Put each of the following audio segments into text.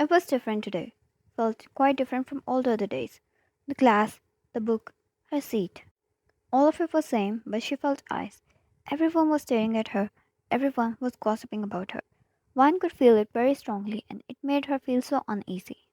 It was different today. Felt quite different from all the other days. The class, the book, her seat. All of it was same, but she felt eyes. Everyone was staring at her. Everyone was gossiping about her. One could feel it very strongly, and it made her feel so uneasy.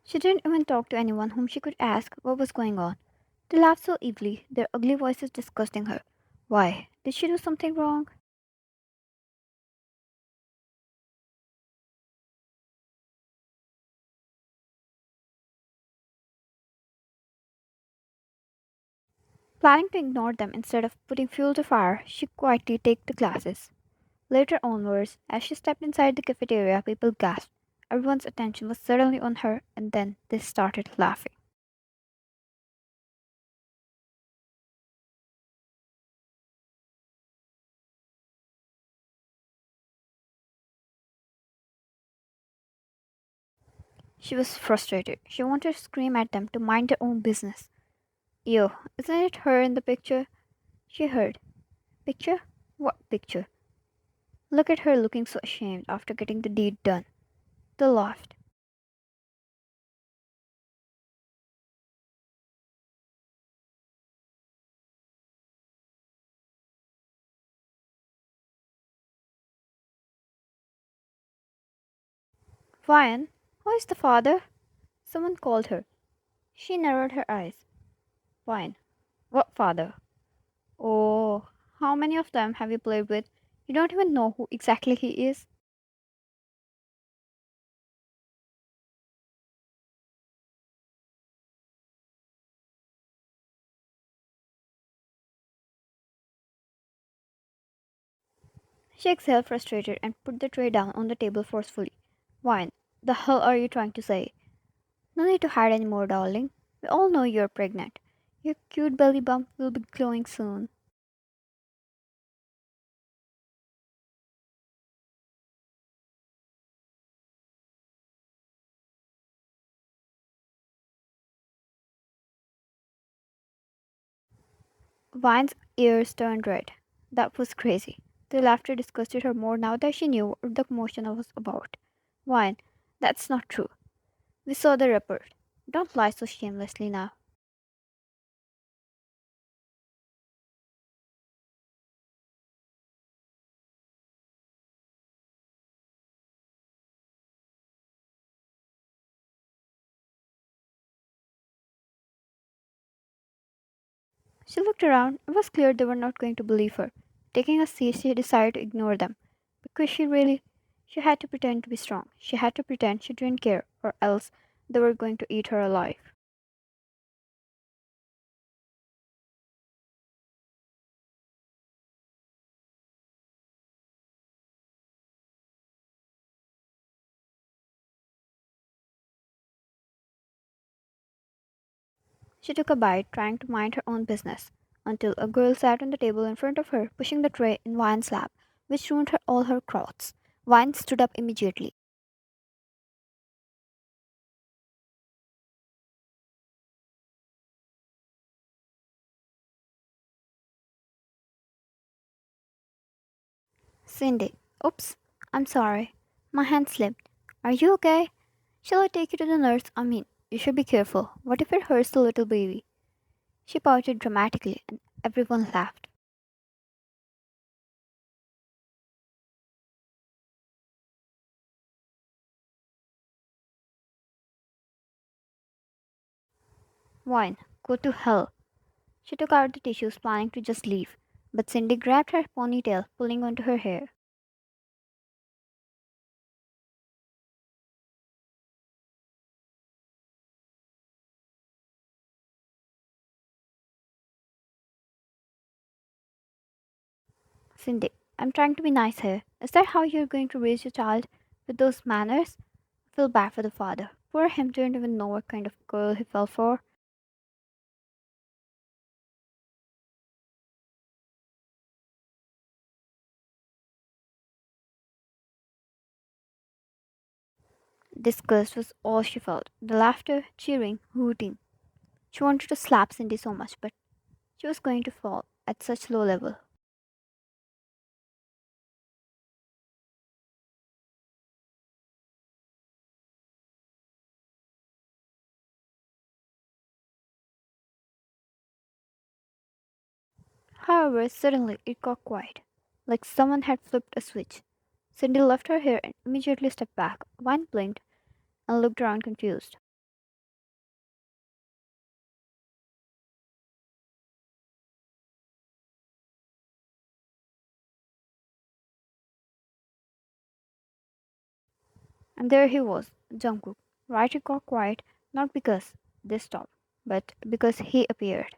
She didn't even talk to anyone whom she could ask what was going on. They laughed so evilly, their ugly voices disgusting her. Why? Did she do something wrong? Planning to ignore them instead of putting fuel to fire, she quietly took the classes. Later onwards, as she stepped inside the cafeteria, people gasped. Everyone's attention was suddenly on her, and then they started laughing. She was frustrated. She wanted to scream at them to mind their own business. Yo, isn't it her in the picture? She heard. Picture? What picture? Look at her looking so ashamed after getting the deed done. They laughed. Vian, who is the father? Someone called her. She narrowed her eyes. Vian, what father? Oh, how many of them have you played with? You don't even know who exactly he is? She exhaled frustrated and put the tray down on the table forcefully. Wine, the hell are you trying to say? No need to hide any more, darling. We all know you're pregnant. Your cute belly bump will be glowing soon. Vine's ears turned red. That was crazy. The laughter disgusted her more now that she knew what the commotion was about. Vine, that's not true. We saw the report. Don't lie so shamelessly now. She looked around. It was clear they were not going to believe her. Taking a seat, she decided to ignore them. Because she had to pretend to be strong. She had to pretend she didn't care, or else they were going to eat her alive. She took a bite, trying to mind her own business, until a girl sat on the table in front of her, pushing the tray in Vine's lap, which ruined her all her clothes. Vine stood up immediately. Cindy, oops, I'm sorry. My hand slipped. Are you okay? Shall I take you to the nurse? I mean, you should be careful. What if it hurts the little baby? She pouted dramatically, and everyone laughed. Vine, go to hell. She took out the tissues, planning to just leave. But Cindy grabbed her ponytail, pulling onto her hair. Cindy, I'm trying to be nice here. Is that how you're going to raise your child? With those manners? I feel bad for the father. Poor him didn't even know what kind of girl he fell for. Disgust was all she felt. The laughter, cheering, hooting. She wanted to slap Cindy so much, but she was going to fall at such low level. However, suddenly it got quiet, like someone had flipped a switch. Cindy left her hair and immediately stepped back. One blinked and looked around confused. And there he was, Jungkook. Right, it got quiet, not because they stopped, but because he appeared.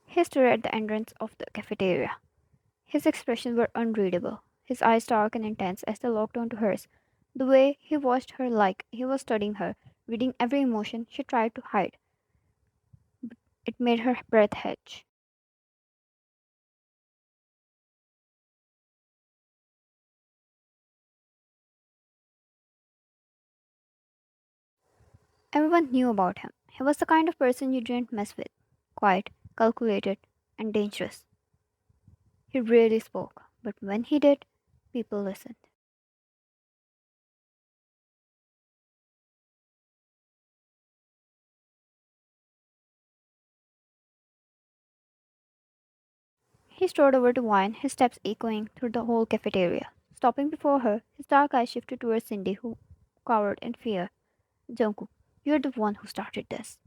He stood at the entrance of the cafeteria. His expressions were unreadable, his eyes dark and intense as they locked onto hers. The way he watched her like he was studying her, reading every emotion she tried to hide. It made her breath hedge. Everyone knew about him. He was the kind of person you didn't mess with. Quiet, calculated, and dangerous. He rarely spoke, but when he did, people listened. He strode over to Wine, his steps echoing through the whole cafeteria. Stopping before her, his dark eyes shifted towards Cindy, who cowered in fear. Jungkook, you're the one who started this.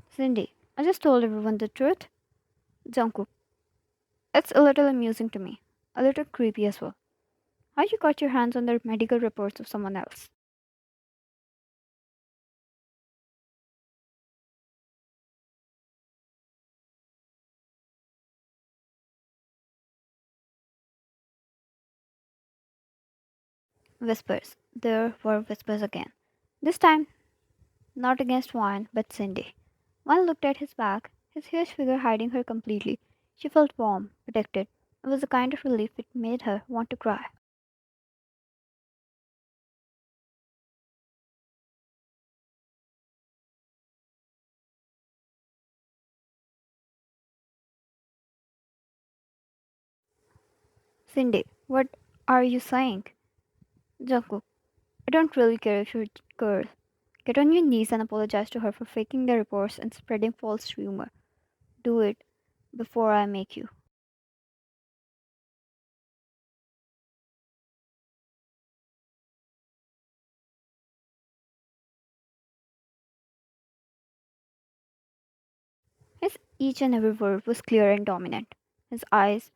Cindy, I just told everyone the truth. Jungkook, it's a little amusing to me. A little creepy as well. How you got your hands on the medical reports of someone else? Whispers. There were whispers again. This time, not against Wine, but Cindy. Wine looked at his back, his huge figure hiding her completely. She felt warm, protected. It was a kind of relief it made her want to cry. Cindy, what are you saying? Jungkook, I don't really care if you're a girl. Get on your knees and apologize to her for faking the reports and spreading false rumor. Do it before I make you. His each and every word was clear and dominant. His eyes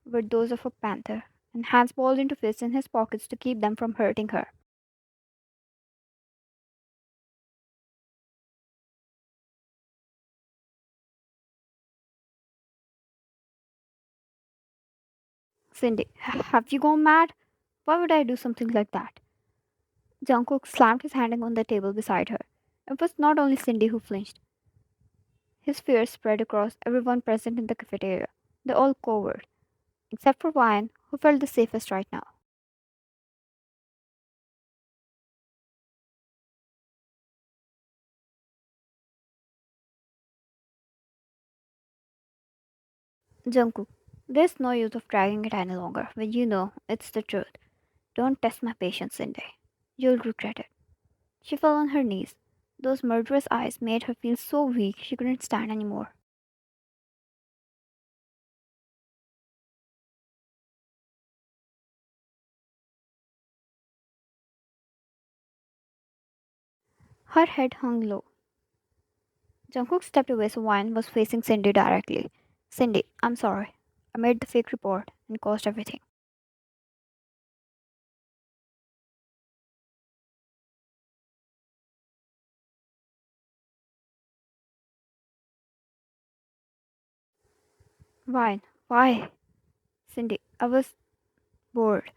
were those of a panther, and hands balled into fists in his pockets to keep them from hurting her. Cindy, have you gone mad? Why would I do something like that? Jungkook slammed his hand on the table beside her. It was not only Cindy who flinched. His fear spread across everyone present in the cafeteria. They all cowered, except for Ryan, who felt the safest right now. Jungkook, there's no use of dragging it any longer when you know it's the truth. Don't test my patience, Cindy. You'll regret it. She fell on her knees. Those murderous eyes made her feel so weak she couldn't stand anymore. Her head hung low. Jungkook stepped away so Wine was facing Cindy directly. Cindy, I'm sorry. I made the fake report and caused everything. Why? Why? Cindy, I was bored.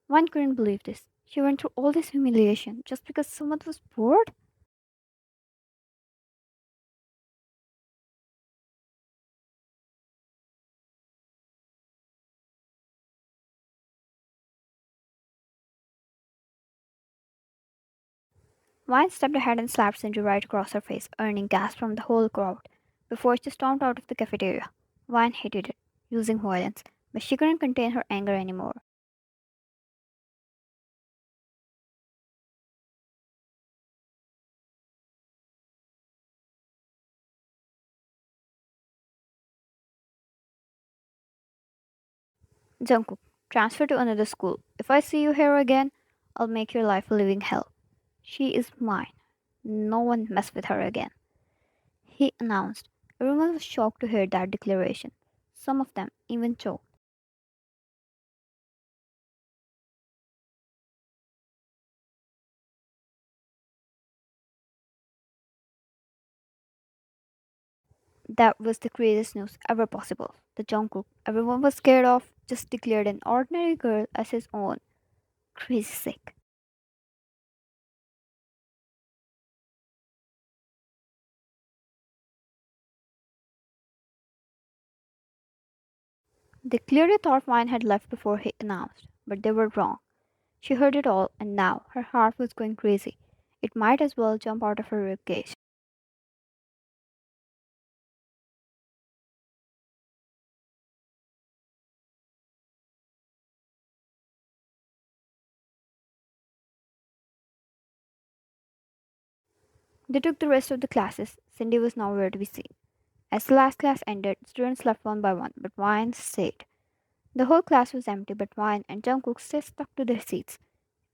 One couldn't believe this. She went through all this humiliation just because someone was bored? Vine stepped ahead and slapped Cindy right across her face, earning gasps from the whole crowd. Before she stormed out of the cafeteria, Vine hated it, using violence, but she couldn't contain her anger anymore. Jungkook, transfer to another school. If I see you here again, I'll make your life a living hell. She is mine. No one mess with her again, he announced. Everyone was shocked to hear that declaration. Some of them even choked. That was the craziest news ever possible. The Jungkook everyone was scared of just declared an ordinary girl as his own. Crazy sick. They clearly thought Vine had left before he announced, but they were wrong. She heard it all, and now her heart was going crazy. It might as well jump out of her ribcage. They took the rest of the classes. Cindy was nowhere to be seen. As the last class ended, students left one by one, but Vine stayed. The whole class was empty, but Vine and Jungkook stayed stuck to their seats.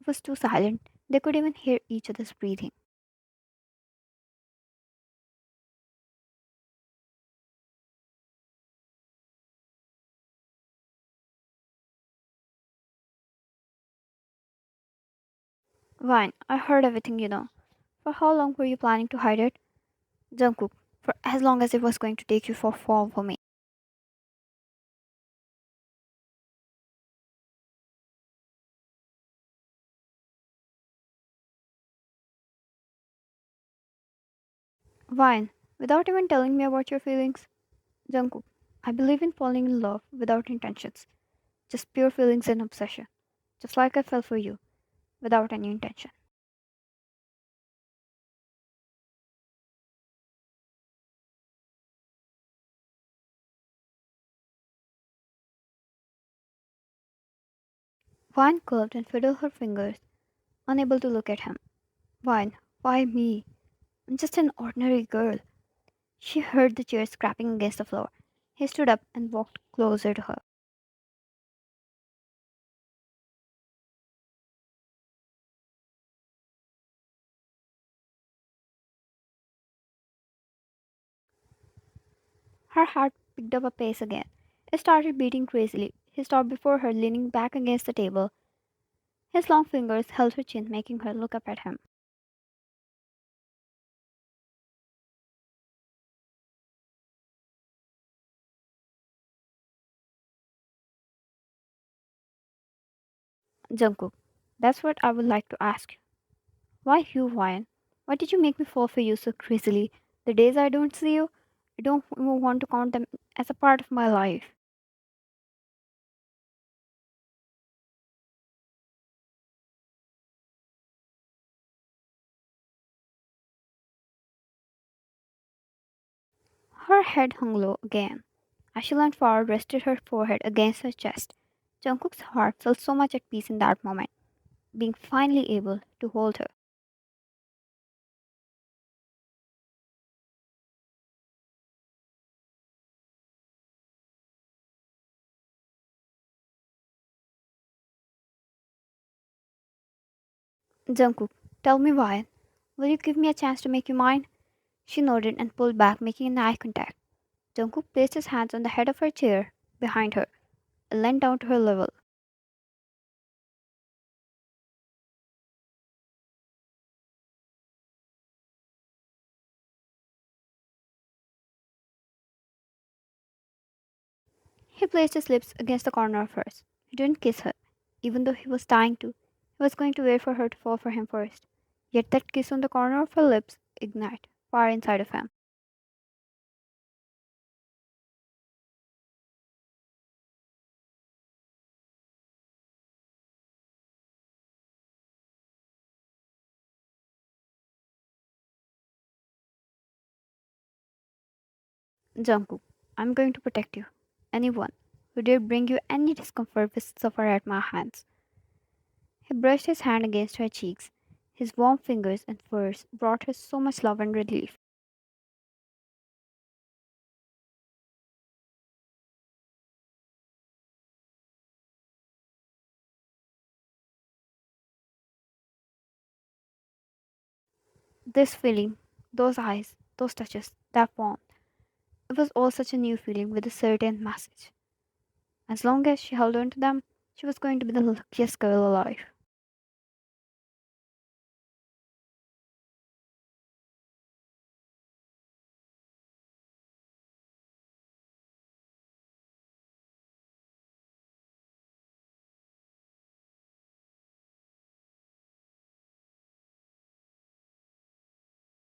It was too silent. They could even hear each other's breathing. Vine, I heard everything you know. For how long were you planning to hide it? Jungkook, for as long as it was going to take you for fall for me. Vine, without even telling me about your feelings. Jungkook, I believe in falling in love without intentions. Just pure feelings and obsession. Just like I fell for you, without any intention. Vine curved and fiddled her fingers, unable to look at him. Vine, why me? I'm just an ordinary girl. She heard the chair scraping against the floor. He stood up and walked closer to her. Her heart picked up a pace again. It started beating crazily. He stopped before her, leaning back against the table. His long fingers held her chin, making her look up at him. Jungkook, that's what I would like to ask you. Why you, Ryan? Why did you make me fall for you so crazily? The days I don't see you, I don't even want to count them as a part of my life. Her head hung low again. As she leaned forward, rested her forehead against her chest. Jungkook's heart felt so much at peace in that moment, being finally able to hold her. Jungkook, tell me why. Will you give me a chance to make you mine? She nodded and pulled back, making an eye contact. Jungkook placed his hands on the head of her chair behind her and leaned down to her level. He placed his lips against the corner of hers. He didn't kiss her, even though he was dying to. He was going to wait for her to fall for him first. Yet that kiss on the corner of her lips ignited fire inside of him. Jungkook, I'm going to protect you. Anyone who dare bring you any discomfort will suffer at my hands. He brushed his hand against her cheeks. His warm fingers and furs brought her so much love and relief. This feeling, those eyes, those touches, that warmth, it was all such a new feeling with a certain message. As long as she held on to them, she was going to be the luckiest girl alive.